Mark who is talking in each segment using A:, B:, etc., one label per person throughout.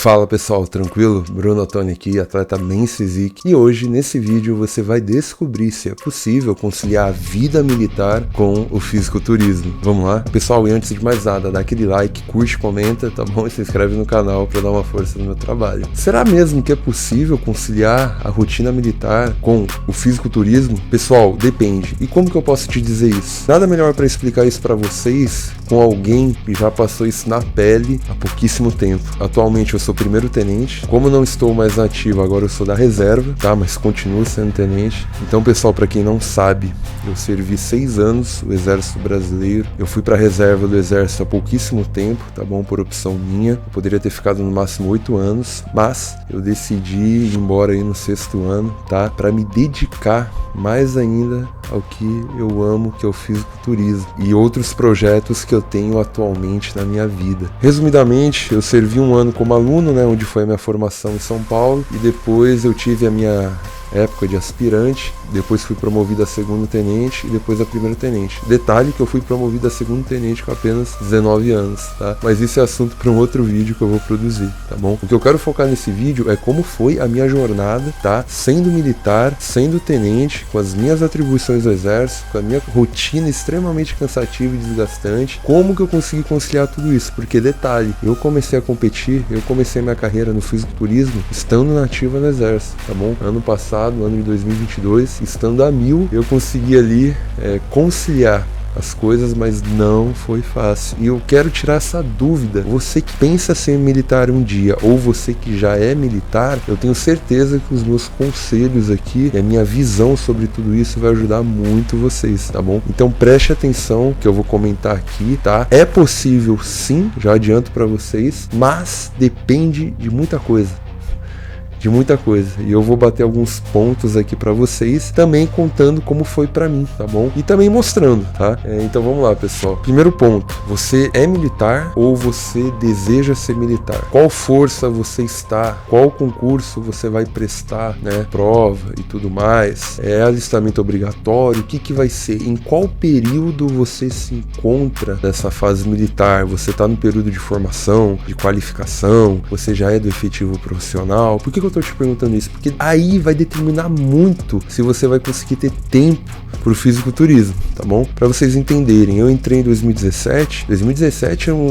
A: Fala pessoal, tranquilo? Bruno Ottoni aqui, atleta Men's Physique, e hoje nesse vídeo você vai descobrir se é possível conciliar a vida militar com o fisiculturismo. Vamos lá? Pessoal, e antes de mais nada, dá aquele like, curte, comenta, tá bom? E se inscreve no canal para dar uma força no meu trabalho. Será mesmo que é possível conciliar a rotina militar com o fisiculturismo? Pessoal, depende. E como que eu posso te dizer isso? Nada melhor para explicar isso para vocês com alguém que já passou isso na pele há pouquíssimo tempo. Atualmente eu sou primeiro tenente, como não estou mais na ativa, agora eu sou da reserva, tá? Mas continuo sendo tenente. Então, pessoal, para quem não sabe, eu servi 6 anos o Exército Brasileiro. Eu fui para a reserva do Exército há pouquíssimo tempo, tá bom? Por opção minha. Eu poderia ter ficado no máximo 8 anos, mas eu decidi ir embora aí no 6º ano, tá? Para me dedicar mais ainda ao que eu amo, que é o fisiculturismo e outros projetos que eu tenho atualmente na minha vida. Resumidamente, eu servi um ano como aluno, né, onde foi a minha formação em São Paulo, e depois eu tive a minha época de aspirante, depois fui promovido a segundo tenente e depois a primeiro tenente. Detalhe que eu fui promovido a segundo tenente com apenas 19 anos, tá? Mas isso é assunto para um outro vídeo que eu vou produzir, tá bom? O que eu quero focar nesse vídeo é como foi a minha jornada, tá? Sendo militar, sendo tenente, com as minhas atribuições do exército, com a minha rotina extremamente cansativa e desgastante, como que eu consegui conciliar tudo isso? Porque detalhe, eu comecei a competir, eu comecei minha carreira no fisiculturismo estando na ativa no exército, tá bom? Ano passado, ano de 2022, estando a 1000, eu consegui ali conciliar as coisas, mas não foi fácil. E eu quero tirar essa dúvida. Você que pensa ser militar um dia, ou você que já é militar, eu tenho certeza que os meus conselhos aqui e a minha visão sobre tudo isso vai ajudar muito vocês, tá bom? Então preste atenção que eu vou comentar aqui, tá? É possível sim, já adianto para vocês, mas depende de muita coisa. E eu vou bater alguns pontos aqui pra vocês, também contando como foi pra mim, tá bom? E também mostrando, tá? Então vamos lá, pessoal. Primeiro ponto, você é militar ou você deseja ser militar? Qual força você está? Qual concurso você vai prestar, né? Prova e tudo mais. É alistamento obrigatório? O que vai ser? Em qual período você se encontra nessa fase militar? Você tá no período de formação, de qualificação? Você já é do efetivo profissional? Por que eu tô te perguntando isso? Porque aí vai determinar muito se você vai conseguir ter tempo pro fisiculturismo, tá bom? Para vocês entenderem, eu entrei em 2017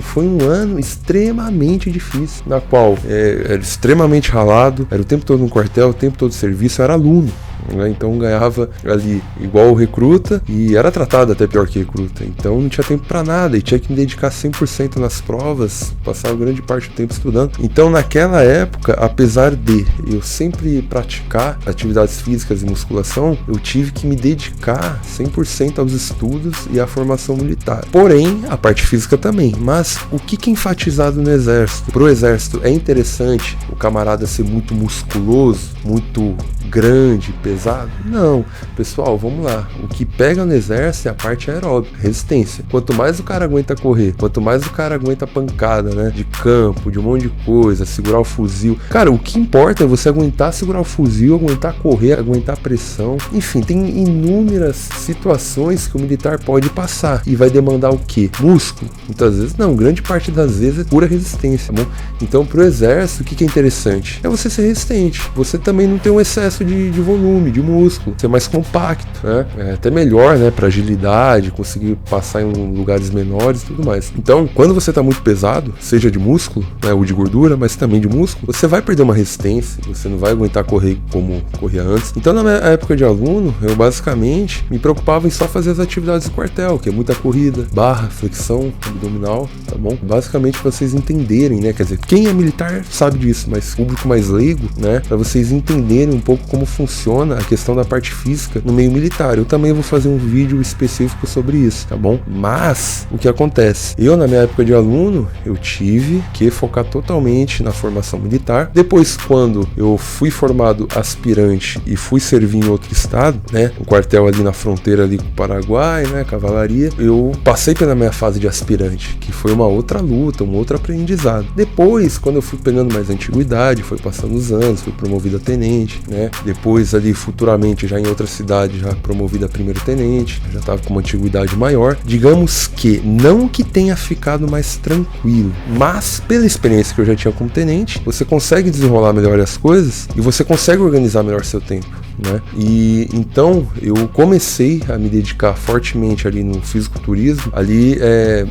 A: foi um ano extremamente difícil, na qual era extremamente ralado, era o tempo todo no quartel, o tempo todo no serviço, eu era aluno, né? Então ganhava ali igual o recruta e era tratado até pior que recruta, então não tinha tempo para nada e tinha que me dedicar 100% nas provas, passava grande parte do tempo estudando. Então naquela época, apesar de eu sempre praticar atividades físicas e musculação, eu tive que me dedicar 100% aos estudos e à formação militar. Porém, a parte física também. Mas o que é enfatizado no exército? Pro exército é interessante o camarada ser muito musculoso, muito grande, pesado? Não. Pessoal, vamos lá. O que pega no exército é a parte aeróbica, resistência. Quanto mais o cara aguenta correr, quanto mais o cara aguenta pancada, né? De campo, de um monte de coisa, segurar o fuzil. Cara, o que importa é você aguentar segurar o fuzil, aguentar correr, aguentar pressão. Enfim, tem inúmeras situações que o militar pode passar. E vai demandar o quê? Músculo? Muitas vezes não. Grande parte das vezes é pura resistência, tá bom? Então, pro exército, o que é interessante? É você ser resistente. Você também não tem um excesso de volume, de músculo, ser mais compacto, né? É até melhor, né? Pra agilidade, conseguir passar em lugares menores e tudo mais. Então, quando você tá muito pesado, seja de músculo, né? Ou de gordura, mas também de músculo, você vai perder uma resistência, você não vai aguentar correr como corria antes. Então, na minha época de aluno, eu basicamente me preocupava em só fazer as atividades do quartel, que é muita corrida, barra, flexão abdominal, tá bom? Basicamente pra vocês entenderem, né? Quer dizer, quem é militar sabe disso, mas público mais leigo, né? Pra vocês entenderem um pouco como funciona a questão da parte física no meio militar. Eu também vou fazer um vídeo específico sobre isso, tá bom? Mas, o que acontece? Eu, na minha época de aluno, eu tive que focar totalmente na formação militar. Depois, quando eu fui formado aspirante e fui servir em outro estado, né? Um quartel ali na fronteira ali com o Paraguai, né? Cavalaria. Eu passei pela minha fase de aspirante, que foi uma outra luta, um outro aprendizado. Depois, quando eu fui pegando mais antiguidade, foi passando os anos, fui promovido a tenente, né? Depois ali ser futuramente já em outra cidade, já promovido a primeiro tenente, já estava com uma antiguidade maior. Digamos que não que tenha ficado mais tranquilo, mas pela experiência que eu já tinha como tenente, você consegue desenrolar melhor as coisas e você consegue organizar melhor seu tempo, né? E então eu comecei a me dedicar fortemente ali no fisiculturismo, ali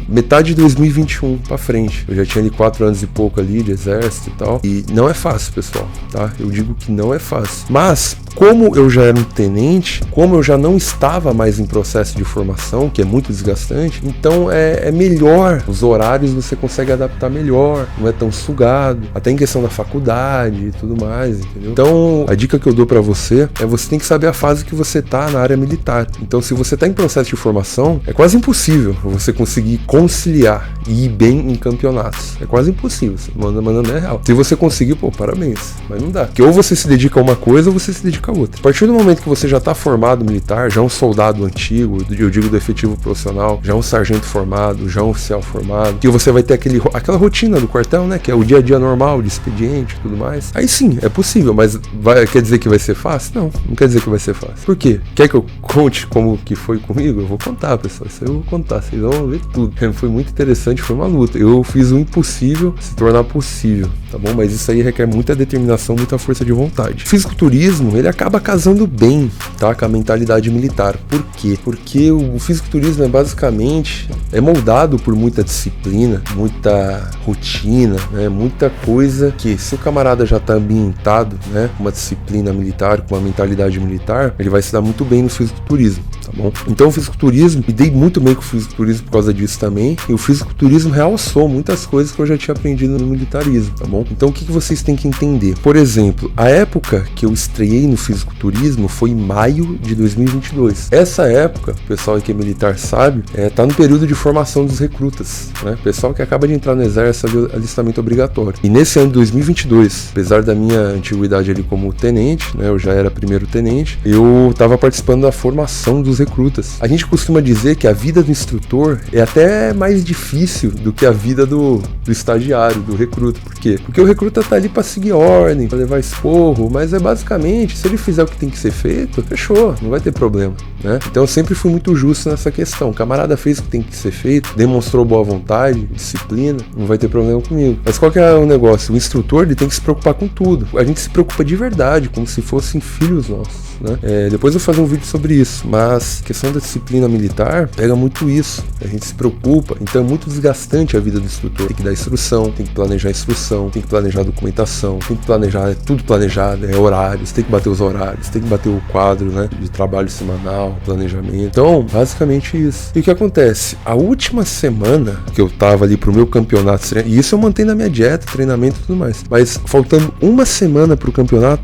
A: metade de 2021 pra frente. Eu já tinha ali 4 anos e pouco ali de exército e tal, e não é fácil, pessoal, tá? Eu digo que não é fácil, mas como eu já era um tenente, como eu já não estava mais em processo de formação, que é muito desgastante, então é melhor, os horários você consegue adaptar melhor, não é tão sugado, até em questão da faculdade e tudo mais, entendeu? Então a dica que eu dou pra você você tem que saber a fase que você tá na área militar. Então se você tá em processo de formação, é quase impossível você conseguir conciliar e ir bem em campeonatos, é quase impossível, mandando é real. Se você conseguir, pô, parabéns, mas não dá, porque ou você se dedica a uma coisa ou você se dedica a outra. A partir do momento que você já tá formado militar, já um soldado antigo, eu digo do efetivo profissional, já um sargento formado, já um oficial formado, que você vai ter aquela rotina do quartel, né, que é o dia a dia normal, de expediente e tudo mais, aí sim, é possível, mas quer dizer que vai ser fácil? Não quer dizer que vai ser fácil. Por quê? Quer que eu conte como que foi comigo? Eu vou contar, pessoal, isso aí eu vou contar, vocês vão ver tudo. Foi muito interessante, foi uma luta, eu fiz o impossível se tornar possível, tá bom? Mas isso aí requer muita determinação, muita força de vontade. O fisiculturismo, ele acaba casando bem, tá, com a mentalidade militar. Por quê? Porque o fisiculturismo basicamente moldado por muita disciplina, muita rotina, né, muita coisa que se o camarada já tá ambientado, né, com uma disciplina militar, com uma mentalidade militar, ele vai se dar muito bem no fisiculturismo, tá bom? Então o fisiculturismo, me dei muito bem com o fisiculturismo por causa disso também, e o fisiculturismo realçou muitas coisas que eu já tinha aprendido no militarismo, tá bom? Então o que vocês têm que entender? Por exemplo, a época que eu estreiei no fisiculturismo foi em maio de 2022. Essa época, o pessoal que é militar sabe, tá no período de formação dos recrutas, né? O pessoal que acaba de entrar no exército, alistamento obrigatório. E nesse ano de 2022, apesar da minha antiguidade ali como tenente, né, eu já era primeiro tenente, eu estava participando da formação dos recrutas. A gente costuma dizer que a vida do instrutor é até mais difícil do que a vida do estagiário, do recruta. Por quê? Porque o recruta tá ali para seguir ordem, para levar esporro, mas basicamente, se ele fizer o que tem que ser feito, fechou, não vai ter problema, né? Então eu sempre fui muito justo nessa questão. O camarada fez o que tem que ser feito, demonstrou boa vontade, disciplina, não vai ter problema comigo. Mas qual que é o negócio? O instrutor, ele tem que se preocupar com tudo. A gente se preocupa de verdade, como se fossem filhos nossos, né? Depois eu vou fazer um vídeo sobre isso, mas a questão da disciplina militar pega muito isso. A gente se preocupa, então é muito desgastante a vida do instrutor. Tem que dar instrução, tem que planejar instrução, tem que planejar documentação, tem que planejar, tudo planejado, horários, tem que bater os horários, tem que bater o quadro, né, de trabalho semanal, planejamento. Então, basicamente isso. E o que acontece? A última semana que eu tava ali pro meu campeonato, e isso eu mantenho na minha dieta, treinamento e tudo mais, mas faltando uma semana pro campeonato,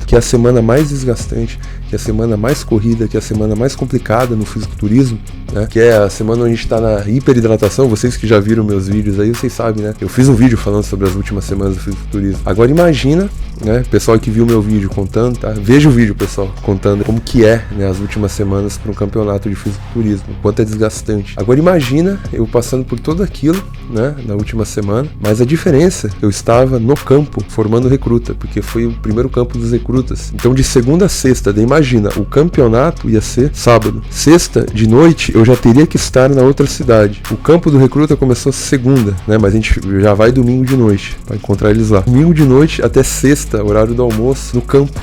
A: que é a semana mais desgastante, que é a semana mais corrida, que é a semana mais complicada no fisiculturismo, né? Que é a semana onde a gente tá na hiperidratação. Vocês que já viram meus vídeos aí, vocês sabem, né? Eu fiz um vídeo falando sobre as últimas semanas do fisiculturismo. Agora imagina, né? Pessoal que viu meu vídeo contando, tá? Veja o vídeo, pessoal, contando como que né, as últimas semanas para um campeonato de fisiculturismo, o quanto é desgastante. Agora imagina eu passando por tudo aquilo, né? Na última semana, mas a diferença, eu estava no campo formando recruta, porque foi o primeiro campo dos recrutas. Então de segunda a sexta, imagina, o campeonato ia ser sábado. Sexta de noite eu já teria que estar na outra cidade. O campo do recruta começou segunda, né? Mas a gente já vai domingo de noite para encontrar eles lá. Domingo de noite até sexta, horário do almoço, no campo,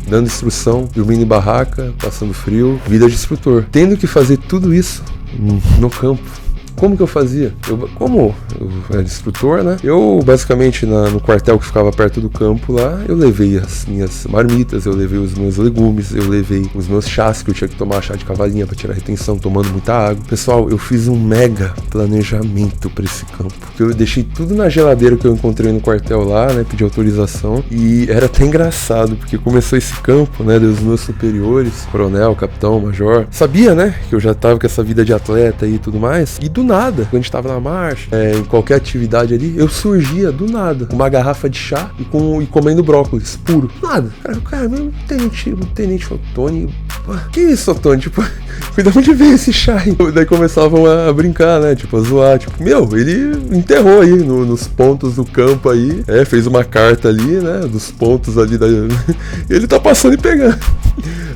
A: dando instrução, dormindo em barraca, passando frio, vida de instrutor. Tendo que fazer tudo isso no campo. Como que eu fazia? Como eu era instrutor, né? Eu, basicamente, no quartel que ficava perto do campo lá, eu levei as minhas marmitas, eu levei os meus legumes, eu levei os meus chás, que eu tinha que tomar chá de cavalinha pra tirar a retenção, tomando muita água. Pessoal, eu fiz um mega planejamento pra esse campo. Eu deixei tudo na geladeira que eu encontrei no quartel lá, né? Pedi autorização. E era até engraçado, porque começou esse campo, né? Dos meus superiores, coronel, capitão, major. Sabia, né? Que eu já tava com essa vida de atleta e tudo mais. E do nada, quando a gente tava na marcha, em qualquer atividade ali, eu surgia do nada, uma garrafa de chá e comendo brócolis puro. Do nada. Cara, meu tenente falou, Tony, tipo, que isso, Otônio? Tipo, de onde veio esse chá aí? Daí começavam a brincar, né? Tipo, a zoar. Tipo, ele enterrou aí nos pontos do campo aí. Fez uma carta ali, né? Dos pontos ali da... Ele tá passando e pegando.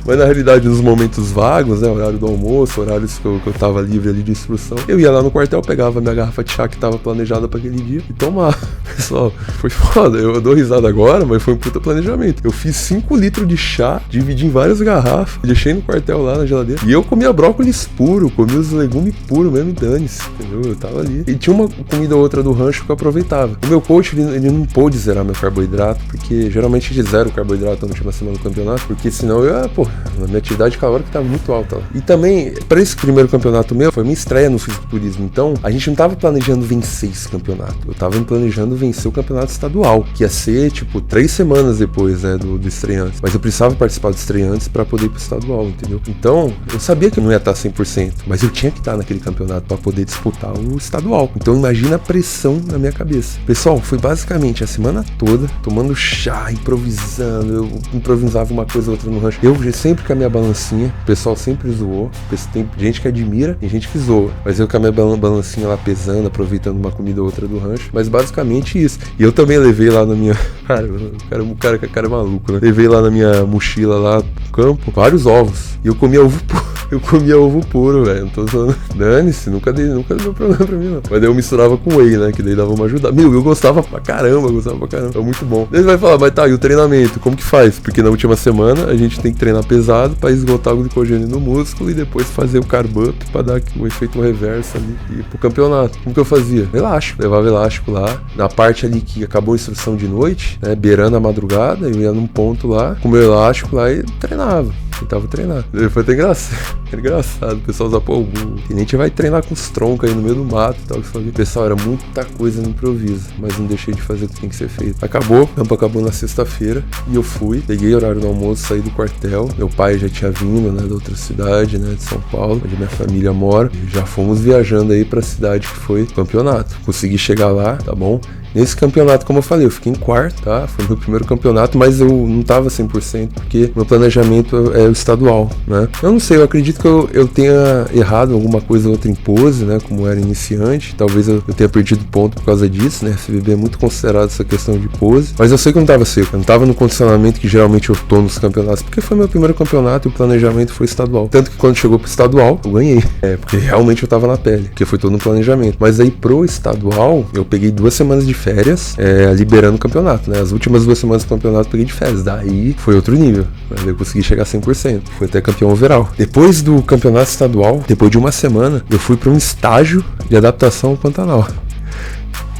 A: Mas na realidade, nos momentos vagos, né? Horário do almoço, horários que eu tava livre ali de instrução, eu ia lá no quartel, pegava minha garrafa de chá que tava planejada pra aquele dia e tomava. Pessoal, foi foda. Eu dou risada agora, mas foi um puta planejamento. Eu fiz 5 litros de chá, dividi em várias garrafas, deixei no quartel lá na geladeira. E eu comia brócolis puro, comia os legumes puros mesmo e dane-se, entendeu? Eu tava ali. E tinha uma comida ou outra do rancho que eu aproveitava. O meu coach, ele não pôde zerar meu carboidrato, porque geralmente ele zera o carboidrato na última semana do campeonato, porque senão eu ia, a minha atividade calórica tava muito alta lá. E também, pra esse primeiro campeonato meu, foi minha estreia no fisiculturismo. Então, a gente não tava planejando vencer esse campeonato. Eu tava planejando vencer o campeonato estadual, que ia ser, 3 semanas depois, né, do estreante. Mas eu precisava participar dos estreantes pra poder ir pro estadual, entendeu? Então, eu sabia que eu não ia estar 100%, mas eu tinha que estar naquele campeonato pra poder disputar o estadual. Então, imagina a pressão na minha cabeça. Pessoal, foi basicamente a semana toda tomando chá, improvisando. Eu improvisava uma coisa ou outra no rancho. Eu sempre com a minha balancinha, o pessoal sempre zoou. Tem gente que admira, tem gente que zoa. Mas eu com a minha balancinha lá pesando, aproveitando uma comida ou outra do rancho. Mas basicamente isso. E eu também levei lá na minha... Cara, o cara é maluco, né? Levei lá na minha mochila lá no campo vários ovos. E eu comia ovo puro. Eu comia ovo puro, velho. Não tô falando. Dane-se, nunca deu problema pra mim, não. Mas daí eu misturava com whey, né? Que daí dava uma ajudada. Eu gostava pra caramba, É muito bom. Daí você vai falar, mas tá, e o treinamento? Como que faz? Porque na última semana a gente tem que treinar pesado pra esgotar o glicogênio no músculo e depois fazer o carb up pra dar o efeito reverso ali e ir pro campeonato. Como que eu fazia? Elástico. Levava elástico lá. Na parte ali que acabou a instrução de noite, né? Beirando a madrugada, eu ia num ponto lá, com o meu elástico lá e treinava. Tentava treinar. Foi até engraçado. O pessoal usa, o tenente vai treinar com os troncos aí no meio do mato e tal. Pessoal, era muita coisa no improviso, mas não deixei de fazer o que tem que ser feito. O campo acabou na sexta-feira e eu fui, peguei o horário do almoço, saí do quartel. Meu pai já tinha vindo, né, da outra cidade, né, de São Paulo, onde minha família mora. E já fomos viajando aí pra cidade que foi o campeonato. Consegui chegar lá, tá bom? Nesse campeonato, como eu falei, eu fiquei em quarto, tá? Foi meu primeiro campeonato, mas eu não tava 100%, porque meu planejamento é o estadual, né? Eu não sei, eu acredito que eu tenha errado alguma coisa ou outra em pose, né? Como era iniciante, talvez eu tenha perdido ponto por causa disso, né? FBB é muito considerado essa questão de pose, mas eu sei que eu não tava seco, eu não tava no condicionamento que geralmente eu tô nos campeonatos, porque foi meu primeiro campeonato e o planejamento foi estadual. Tanto que quando chegou pro estadual, eu ganhei. Porque realmente eu tava na pele, porque foi todo no planejamento. Mas aí pro estadual, eu peguei 2 semanas de férias, liberando o campeonato, né? As últimas 2 semanas do campeonato eu peguei de férias. Daí foi outro nível, né? Eu consegui chegar a 100%. Fui até campeão overall. Depois do campeonato estadual, depois de uma semana, eu fui para um estágio de adaptação ao Pantanal.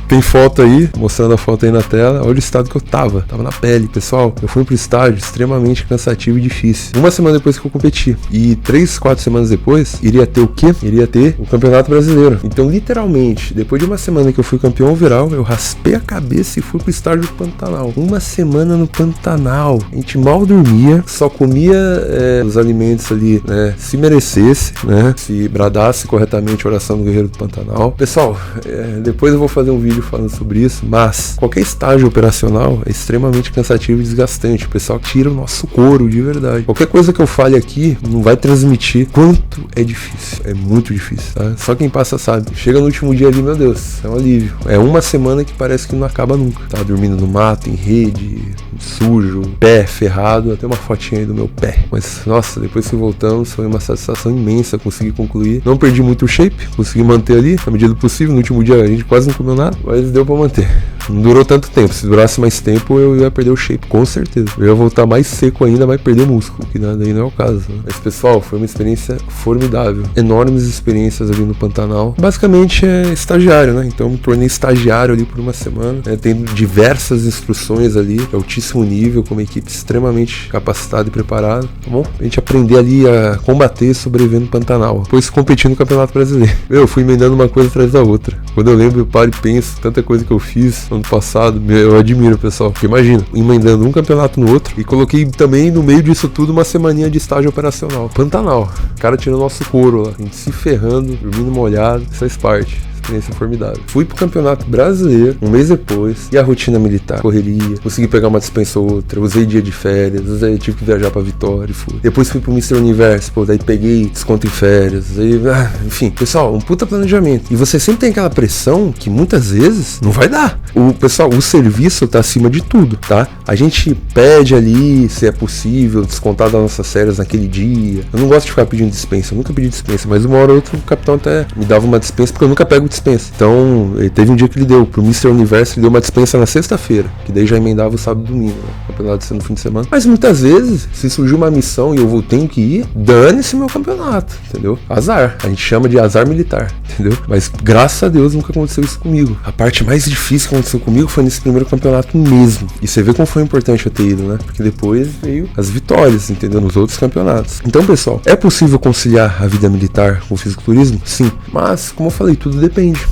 A: Tem foto aí, mostrando a foto aí na tela. Olha o estado que eu tava na pele, pessoal. Eu fui pro estágio extremamente cansativo e difícil. Uma semana depois que eu competi. E 3, 4 semanas depois, iria ter o quê? Iria ter o Campeonato Brasileiro. Então, literalmente, depois de uma semana que eu fui campeão overall, eu raspei a cabeça e fui pro estágio do Pantanal. Uma semana no Pantanal. A gente mal dormia, só comia os alimentos ali, né? Se merecesse, né? Se bradasse corretamente a oração do Guerreiro do Pantanal. Pessoal, depois eu vou fazer um vídeo falando sobre isso, mas qualquer estágio operacional é extremamente cansativo e desgastante. O pessoal tira o nosso couro de verdade. Qualquer coisa que eu fale aqui não vai transmitir quanto é difícil. É muito difícil, tá? Só quem passa sabe. Chega no último dia ali, meu Deus, é um alívio. É uma semana que parece que não acaba nunca. Tá dormindo no mato, em rede, sujo, pé ferrado, até uma fotinha aí do meu pé. Mas, nossa, depois que voltamos, foi uma satisfação imensa conseguir concluir. Não perdi muito o shape, consegui manter ali, na medida do possível. No último dia a gente quase não comeu nada, mas deu pra manter. Não durou tanto tempo. Se durasse mais tempo, eu ia perder o shape, com certeza. Eu ia voltar mais seco ainda, mas perder músculo, que daí não é o caso, né? Mas, pessoal, foi uma experiência formidável. Enormes experiências ali no Pantanal. Basicamente é estagiário, né? Então me tornei estagiário ali por uma semana, né? Tendo diversas instruções ali, de altíssimo nível, com uma equipe extremamente capacitada e preparada, tá bom? A gente aprender ali a combater e sobreviver no Pantanal. Depois competir no Campeonato Brasileiro. Eu fui emendando uma coisa atrás da outra. Quando eu lembro, eu paro e penso, tanta coisa que eu fiz ano passado, eu admiro, pessoal. Porque imagina, emendando um campeonato no outro, e coloquei também no meio disso tudo uma semaninha de estágio operacional. Pantanal. O cara tirou nosso couro lá, a gente se ferrando, dormindo molhado, isso faz parte. experiência formidável. Fui pro Campeonato Brasileiro, um mês depois, e a rotina militar, correria, consegui pegar uma dispensa ou outra, usei dia de férias, tive que viajar pra Vitória e fui. Depois fui pro Mr. Universo, pô, daí peguei desconto em férias, aí, enfim, pessoal, um puta planejamento. E você sempre tem aquela pressão que muitas vezes não vai dar. Pessoal, o serviço tá acima de tudo, tá? A gente pede ali, se é possível, descontar das nossas férias naquele dia. Eu não gosto de ficar pedindo dispensa, eu nunca pedi dispensa, mas uma hora ou outra o capitão até me dava uma dispensa, porque eu nunca pego dispensa. Então, teve um dia que ele deu, pro Mr. Universo, ele deu uma dispensa na sexta-feira, que daí já emendava o sábado e domingo, né? Apesar de ser no fim de semana. Mas muitas vezes, se surgiu uma missão e eu tenho que ir, dane-se meu campeonato, entendeu? Azar. A gente chama de azar militar, entendeu? Mas graças a Deus nunca aconteceu isso comigo. A parte mais difícil que aconteceu comigo foi nesse primeiro campeonato mesmo. E você vê como foi importante eu ter ido, né? Porque depois veio as vitórias, entendeu? Nos outros campeonatos. Então, pessoal, é possível conciliar a vida militar com o fisiculturismo? Sim. Mas, como eu falei, tudo depende.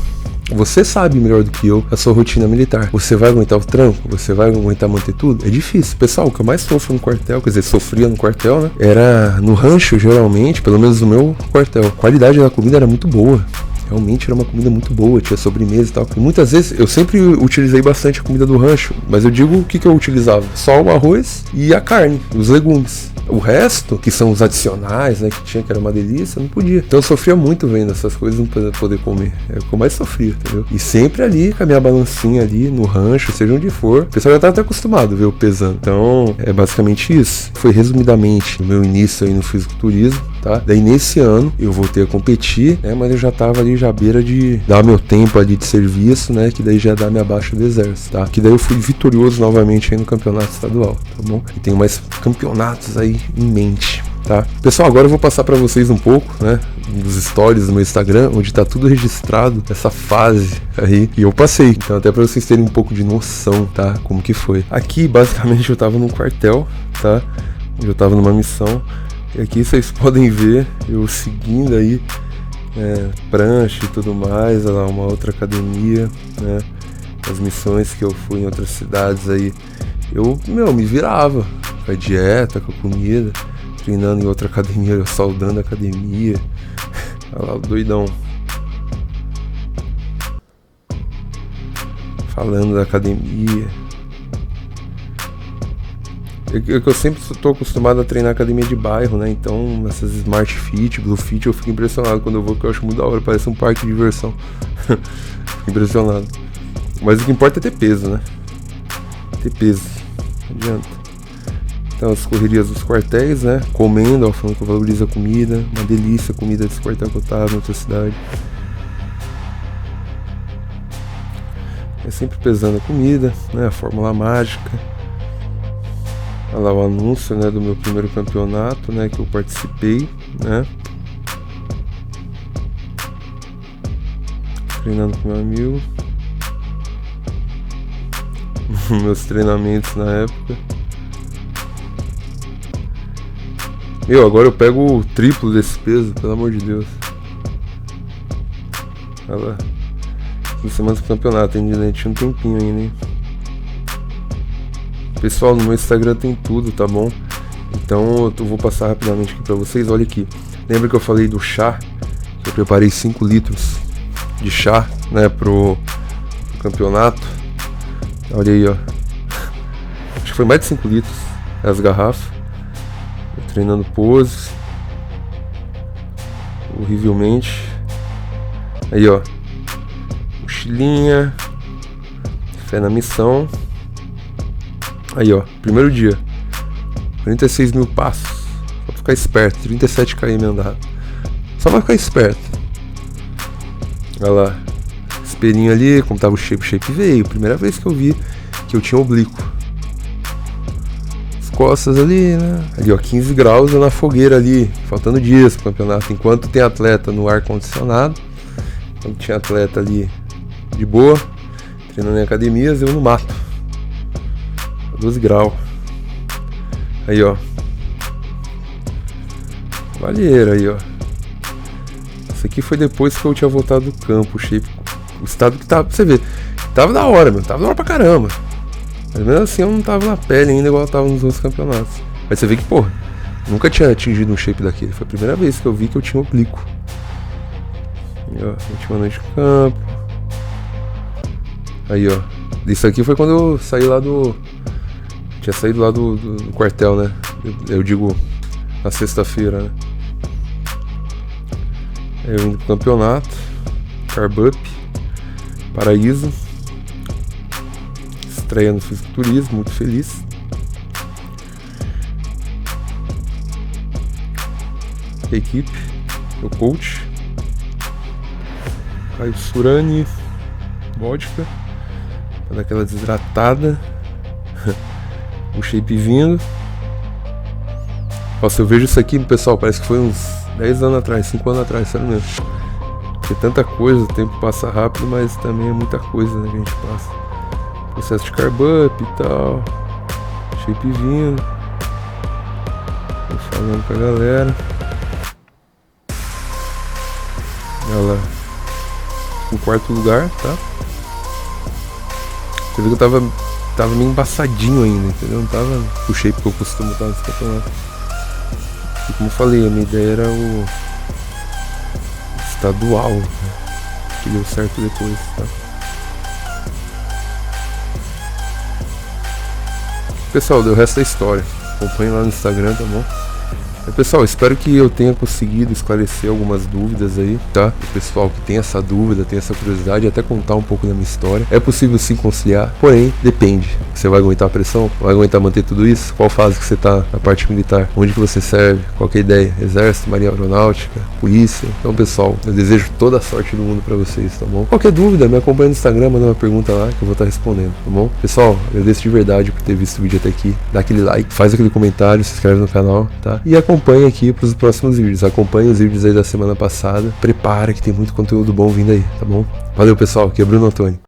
A: Você sabe melhor do que eu a sua rotina militar. Você vai aguentar o tranco? Você vai aguentar manter tudo? É difícil. Pessoal, o que eu mais sofro no quartel, quer dizer, sofria no quartel, né? Era no rancho, geralmente, pelo menos no meu quartel. A qualidade da comida era muito boa. Realmente era uma comida muito boa, tinha sobremesa e tal. E muitas vezes eu sempre utilizei bastante a comida do rancho, mas eu digo o que eu utilizava: só o arroz e a carne, os legumes. O resto, que são os adicionais, né, que tinha, que era uma delícia, não podia. Então eu sofria muito vendo essas coisas, não poder comer. É o que eu mais sofria, entendeu? E sempre ali, com a minha balancinha ali no rancho, seja onde for, o pessoal já tá até acostumado a ver eu pesando. Então, é basicamente isso. Foi resumidamente o meu início aí no fisiculturismo, tá? Daí nesse ano eu voltei a competir, né, mas eu já tava ali já à beira de dar meu tempo ali de serviço, né, que daí já dá minha baixa do exército, tá? Que daí eu fui vitorioso novamente aí no campeonato estadual, tá bom? E tenho mais campeonatos aí em mente, tá? Pessoal, agora eu vou passar pra vocês um pouco, né, dos stories do meu Instagram, onde tá tudo registrado, essa fase aí, e eu passei, então até pra vocês terem um pouco de noção, tá, como que foi. Aqui, basicamente, eu tava num quartel, tá? Eu tava numa missão, e aqui vocês podem ver eu seguindo aí, prancha e tudo mais, olha lá, uma outra academia, né, as missões que eu fui em outras cidades aí, eu, me virava com a dieta, com a comida, treinando em outra academia, saudando a academia. Olha lá o doidão falando da academia. Eu sempre estou acostumado a treinar academia de bairro, né? Então essas Smart Fit, Blue Fit, eu fico impressionado quando eu vou, porque eu acho muito da hora, parece um parque de diversão. Fico impressionado. Mas o que importa é ter peso, né? Ter peso, não adianta. Então as correrias dos quartéis, né? Comendo, ó, falando que eu valorizo a comida. Uma delícia a comida desse quartel que eu tava na outra cidade. É sempre pesando a comida, né? A fórmula mágica. Olha lá o anúncio, né, do meu primeiro campeonato, né, que eu participei, né? Treinando com meu amigo. Meus treinamentos na época. Agora eu pego o triplo desse peso, pelo amor de Deus. Olha lá. 15 semanas pro campeonato, ainda tinha um tempinho ainda, hein? Pessoal, no meu Instagram tem tudo, tá bom? Então eu vou passar rapidamente aqui pra vocês. Olha aqui. Lembra que eu falei do chá? Eu preparei 5 litros de chá, né, pro campeonato. Olha aí, ó. Acho que foi mais de 5 litros as garrafas. Eu treinando poses. Horrivelmente. Aí, ó. Mochilinha. Fé na missão. Aí, ó. Primeiro dia. 46 mil passos. Só pra ficar esperto. 37 km andado. Só pra ficar esperto. Olha lá. Espelhinho ali. Como tava o shape. O shape veio. Primeira vez que eu vi que eu tinha oblíquo. As costas ali, né? Ali, ó. 15 graus eu na fogueira ali. Faltando dias pro campeonato. Enquanto tem atleta no ar condicionado. Quando tinha atleta ali de boa. Treinando em academias. Eu no mato. 12 graus. Aí, ó. Valheira aí, ó. Isso aqui foi depois que eu tinha voltado do campo. O shape. O estado que tava, pra você ver. Tava da hora, meu. Tava da hora pra caramba. Mas mesmo assim eu não tava na pele ainda igual eu tava nos outros campeonatos. Mas você vê que, pô, nunca tinha atingido um shape daquele. Foi a primeira vez que eu vi que eu tinha oblíquo. Aí, ó, última noite de campo. Aí, ó. Isso aqui foi quando eu saí lá do... Tinha saído lá do quartel, né? Eu digo na sexta-feira, né? Eu indo pro campeonato. Carb Up. Paraíso. Estreia no fisiculturismo, muito feliz. Equipe, meu coach. Caio Surani. Vodka. Pra dar aquela desidratada. O shape vindo. Nossa, eu vejo isso aqui, pessoal, parece que foi uns 10 anos atrás, 5 anos atrás, sério mesmo. Porque tanta coisa, o tempo passa rápido, mas também é muita coisa, né, que a gente passa. Processo de carb up e tal. Shape vindo. Tô falando com a galera. Ela em quarto lugar, tá? Você viu que eu tava meio embaçadinho ainda, entendeu? Não tava o shape que eu costumo estar nesse campeonato. E como eu falei, a minha ideia era o estadual, né? Que deu certo depois, tá? Pessoal, deu o resto da história. Acompanhe lá no Instagram, tá bom? Pessoal, espero que eu tenha conseguido esclarecer algumas dúvidas aí, tá? O pessoal que tem essa dúvida, tem essa curiosidade, até contar um pouco da minha história. É possível sim conciliar, porém, depende. Você vai aguentar a pressão? Vai aguentar manter tudo isso? Qual fase que você tá na parte militar? Onde que você serve? Qual que é a ideia? Exército, Marinha Aeronáutica, Polícia? Então, pessoal, eu desejo toda a sorte do mundo pra vocês, tá bom? Qualquer dúvida, me acompanha no Instagram, manda uma pergunta lá que eu vou estar respondendo, tá bom? Pessoal, agradeço de verdade por ter visto o vídeo até aqui. Dá aquele like, faz aquele comentário, se inscreve no canal, tá? E acompanhe aqui para os próximos vídeos. Acompanhe os vídeos aí da semana passada. Prepara que tem muito conteúdo bom vindo aí, tá bom? Valeu, pessoal. Aqui é Bruno Antônio.